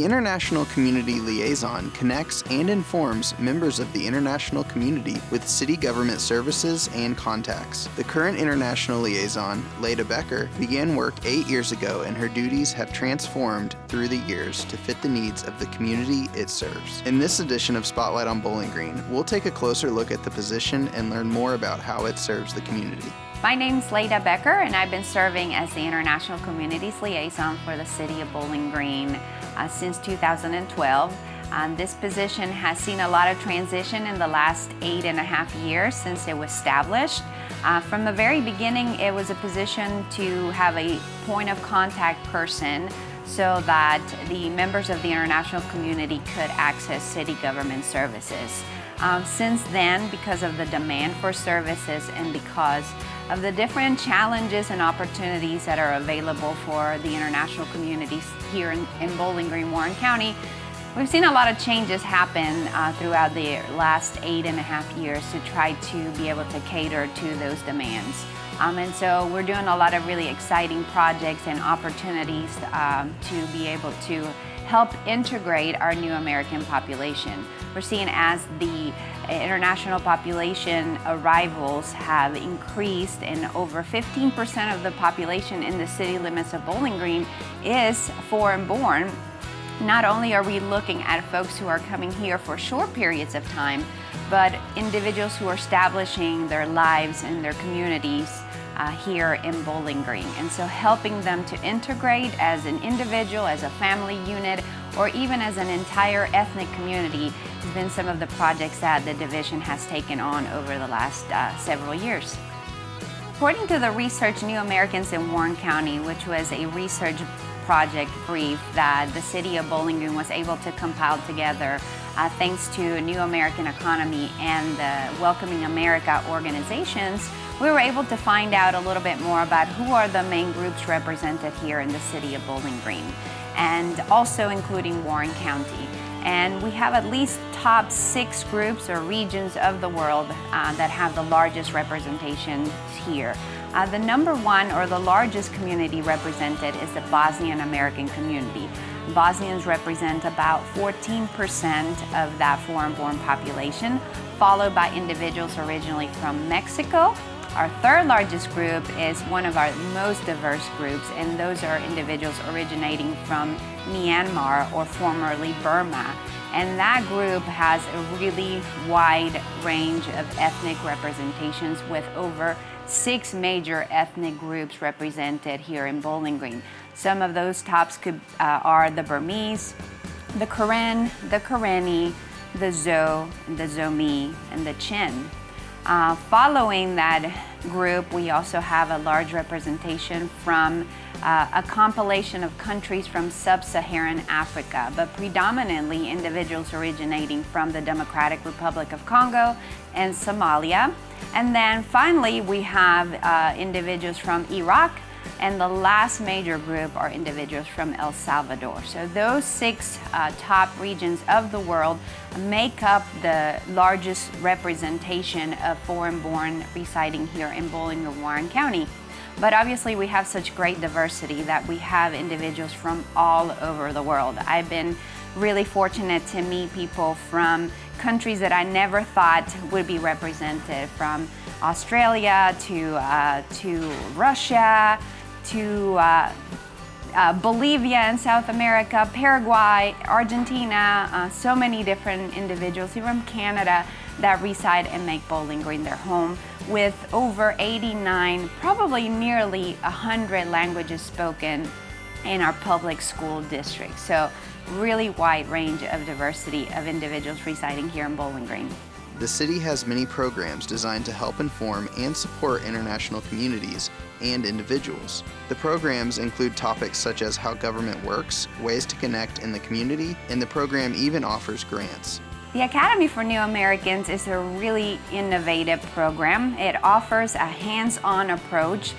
The International Community Liaison connects and informs members of the international community with city government services and contacts. The current International Liaison, Leda Becker, began work 8 years ago, and her duties have transformed through the years to fit the needs of the community it serves. In this edition of Spotlight on Bowling Green, we'll take a closer look at the position and learn more about how it serves the community. My name's Leda Becker, and I've been serving as the International Communities Liaison for the City of Bowling Green since 2012. This position has seen a lot of transition in the last 8.5 years since it was established. From the very beginning, it was a position to have a point of contact person so that the members of the international community could access city government services. Since then, because of the demand for services and because of the different challenges and opportunities that are available for the international communities here in Bowling Green, Warren County, we've seen a lot of changes happen throughout the last 8.5 years to try to be able to cater to those demands. And so we're doing a lot of really exciting projects and opportunities to be able to help integrate our new American population. We're seeing as the international population arrivals have increased and over 15% of the population in the city limits of Bowling Green is foreign born. Not only are we looking at folks who are coming here for short periods of time, but individuals who are establishing their lives and their communities here in Bowling Green. And so helping them to integrate as an individual, as a family unit, or even as an entire ethnic community has been some of the projects that the division has taken on over the last several years. According to the research New Americans in Warren County, which was a research project brief that the City of Bowling Green was able to compile together thanks to New American Economy and the Welcoming America organizations, we were able to find out a little bit more about who are the main groups represented here in the City of Bowling Green, and also including Warren County. And we have at least top 6 groups or regions of the world that have the largest representation here. The number one or the largest community represented is the Bosnian American community. Bosnians represent about 14% of that foreign-born population, followed by individuals originally from Mexico. Our third largest group is one of our most diverse groups, and those are individuals originating from Myanmar or formerly Burma. And that group has a really wide range of ethnic representations with over 6 major ethnic groups represented here in Bowling Green. Some of those tops are the Burmese, the Karen, the Karenni, the Zo, the Zomi, and the Chin. Following that group, we also have a large representation from a compilation of countries from sub-Saharan Africa, but predominantly individuals originating from the Democratic Republic of Congo and Somalia. And then finally, we have individuals from Iraq, and the last major group are individuals from El Salvador. So those 6 top regions of the world make up the largest representation of foreign-born residing here in Bowling Green, Warren County. But obviously we have such great diversity that we have individuals from all over the world. I've been really fortunate to meet people from countries that I never thought would be represented, from Australia to Russia, to Bolivia in South America, Paraguay, Argentina, so many different individuals, even from Canada, that reside and make Bowling Green their home, with over 89, probably nearly 100 languages spoken in our public school district. So really wide range of diversity of individuals residing here in Bowling Green. The city has many programs designed to help inform and support international communities and individuals. The programs include topics such as how government works, ways to connect in the community, and the program even offers grants. The Academy for New Americans is a really innovative program. It offers a hands-on approach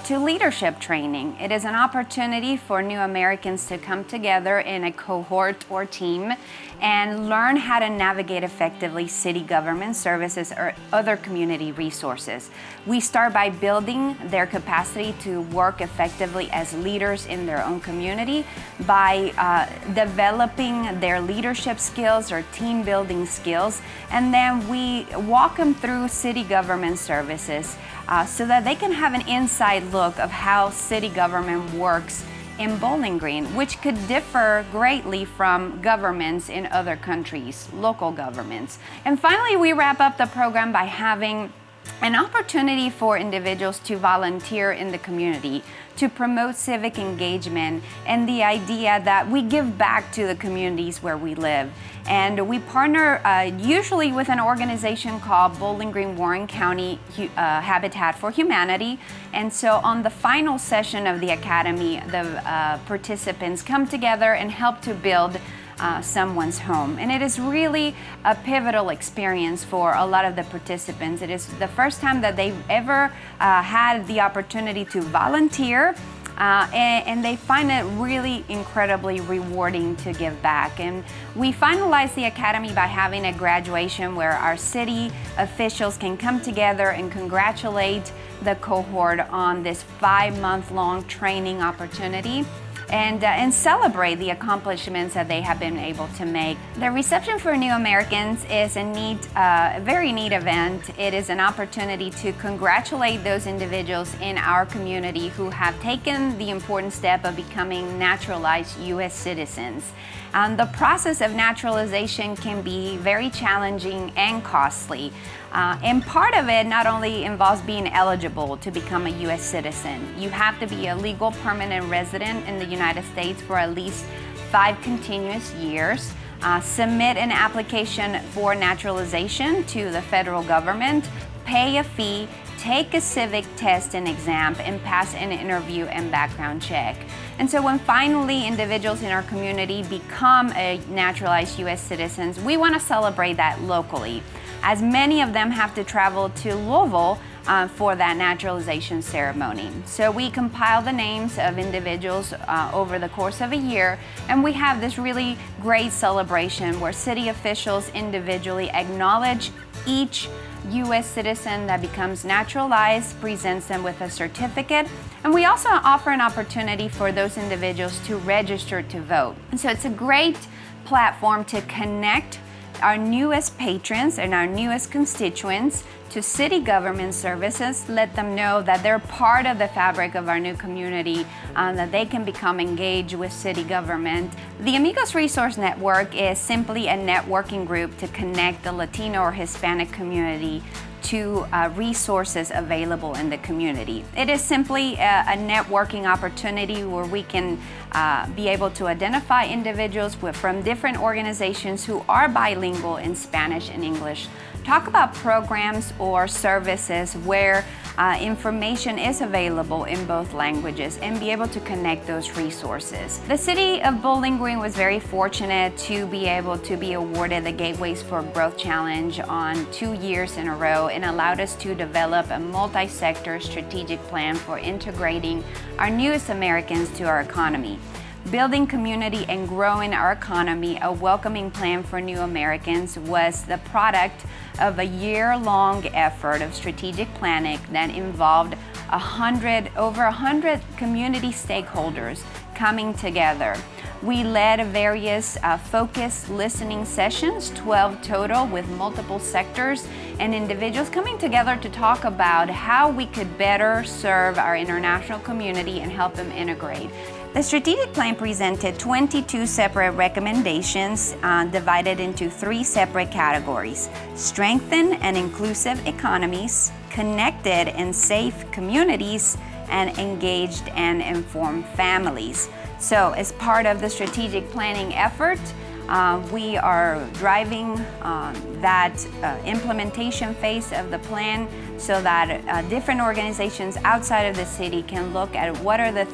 to leadership training. It is an opportunity for new Americans to come together in a cohort or team and learn how to navigate effectively city government services or other community resources. We start by building their capacity to work effectively as leaders in their own community by developing their leadership skills or team building skills, and then we walk them through city government services so that they can have an inside look of how city government works in Bowling Green, which could differ greatly from governments in other countries, local governments. And finally, we wrap up the program by having an opportunity for individuals to volunteer in the community, to promote civic engagement and the idea that we give back to the communities where we live. And we partner usually with an organization called Bowling Green Warren County Habitat for Humanity. And so on the final session of the Academy, the participants come together and help to build someone's home. And it is really a pivotal experience for a lot of the participants. It is the first time that they've ever had the opportunity to volunteer, and they find it really incredibly rewarding to give back. And we finalize the Academy by having a graduation where our city officials can come together and congratulate the cohort on this 5-month-long training opportunity and celebrate the accomplishments that they have been able to make. The reception for new Americans is a very neat event. It is an opportunity to congratulate those individuals in our community who have taken the important step of becoming naturalized U.S. citizens. The process of naturalization can be very challenging and costly. And part of it not only involves being eligible to become a U.S. citizen. You have to be a legal permanent resident in the United States for at least 5 continuous years. Submit an application for naturalization to the federal government, pay a fee, take a civic test and exam, and pass an interview and background check. And so when finally individuals in our community become a naturalized U.S. citizens, we want to celebrate that locally, as many of them have to travel to Louisville for that naturalization ceremony. So we compile the names of individuals over the course of a year, and we have this really great celebration where city officials individually acknowledge each U.S. citizen that becomes naturalized, presents them with a certificate, and we also offer an opportunity for those individuals to register to vote. And so it's a great platform to connect our newest patrons and our newest constituents to city government services, let them know that they're part of the fabric of our new community, that they can become engaged with city government. The Amigos Resource Network is simply a networking group to connect the Latino or Hispanic community to resources available in the community. It is simply a networking opportunity where we can be able to identify individuals from different organizations who are bilingual in Spanish and English, talk about programs or services where information is available in both languages, and be able to connect those resources. The City of Bowling Green was very fortunate to be able to be awarded the Gateways for Growth Challenge on 2 years in a row, and allowed us to develop a multi-sector strategic plan for integrating our newest Americans to our economy. Building community and growing our economy, a welcoming plan for new Americans, was the product of a year-long effort of strategic planning that involved over 100 community stakeholders coming together. We led various focused listening sessions, 12 total, with multiple sectors and individuals coming together to talk about how we could better serve our international community and help them integrate. The strategic plan presented 22 separate recommendations divided into 3 separate categories: strengthen and inclusive economies, connected and safe communities, and engaged and informed families. So as part of the strategic planning effort, We are driving that implementation phase of the plan so that different organizations outside of the city can look at what are the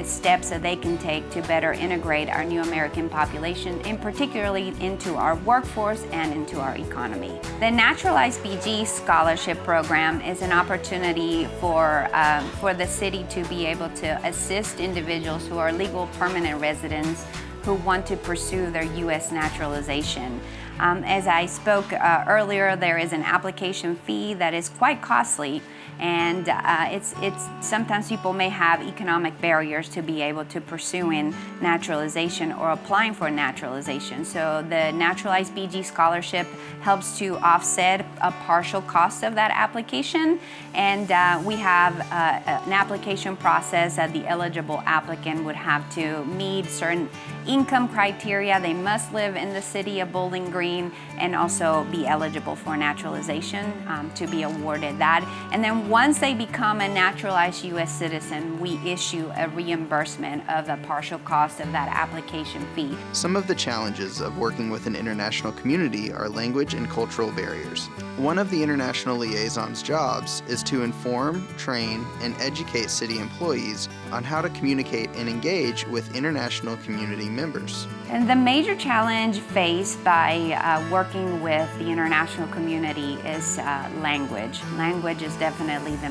steps that they can take to better integrate our new American population, and particularly into our workforce and into our economy. The Naturalized BG Scholarship program is an opportunity for the city to be able to assist individuals who are legal permanent residents who want to pursue their U.S. naturalization. As I spoke earlier, there is an application fee that is quite costly, and it's sometimes people may have economic barriers to be able to pursuing naturalization or applying for naturalization. So the Naturalized BG Scholarship helps to offset a partial cost of that application, and we have an application process that the eligible applicant would have to meet certain income criteria. They must live in the city of Bowling Green and also be eligible for naturalization to be awarded that. And then once they become a naturalized U.S. citizen, we issue a reimbursement of the partial cost of that application fee. Some of the challenges of working with an international community are language and cultural barriers. One of the International Liaison's jobs is to inform, train, and educate city employees on how to communicate and engage with international community members. And the major challenge faced by working with the international community is language. Language is definitely the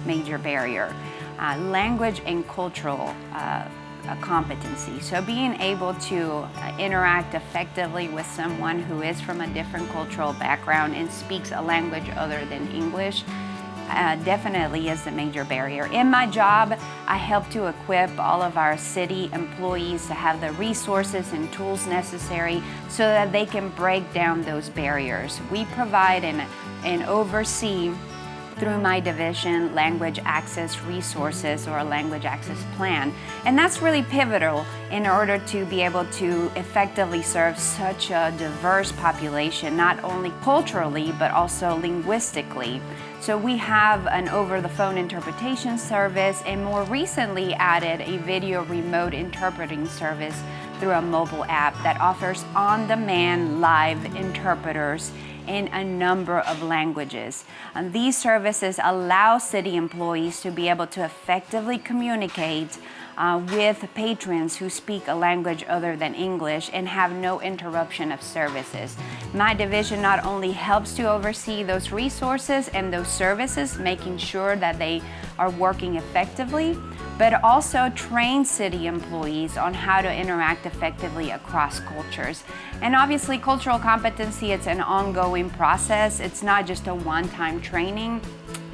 major barrier. Language and cultural competency. So being able to interact effectively with someone who is from a different cultural background and speaks a language other than English definitely is the major barrier. In my job, I help to equip all of our city employees to have the resources and tools necessary so that they can break down those barriers. We provide and oversee through my division language access resources or a language access plan. And that's really pivotal in order to be able to effectively serve such a diverse population, not only culturally but also linguistically. So we have an over-the-phone interpretation service and more recently added a video remote interpreting service through a mobile app that offers on-demand live interpreters in a number of languages. And these services allow city employees to be able to effectively communicate with patrons who speak a language other than English and have no interruption of services. My division not only helps to oversee those resources and those services, making sure that they are working effectively, but also train city employees on how to interact effectively across cultures. And obviously cultural competency, it's an ongoing process. It's not just a one-time training,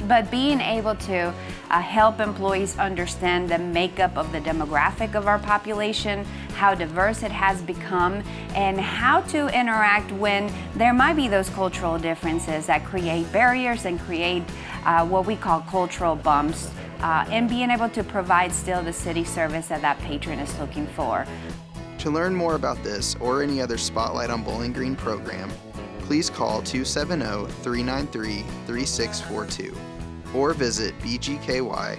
but being able to help employees understand the makeup of the demographic of our population, how diverse it has become, and how to interact when there might be those cultural differences that create barriers and create what we call cultural bumps, and being able to provide still the city service that that patron is looking for. To learn more about this or any other Spotlight on Bowling Green program, please call 270-393-3642 or visit bgky.org.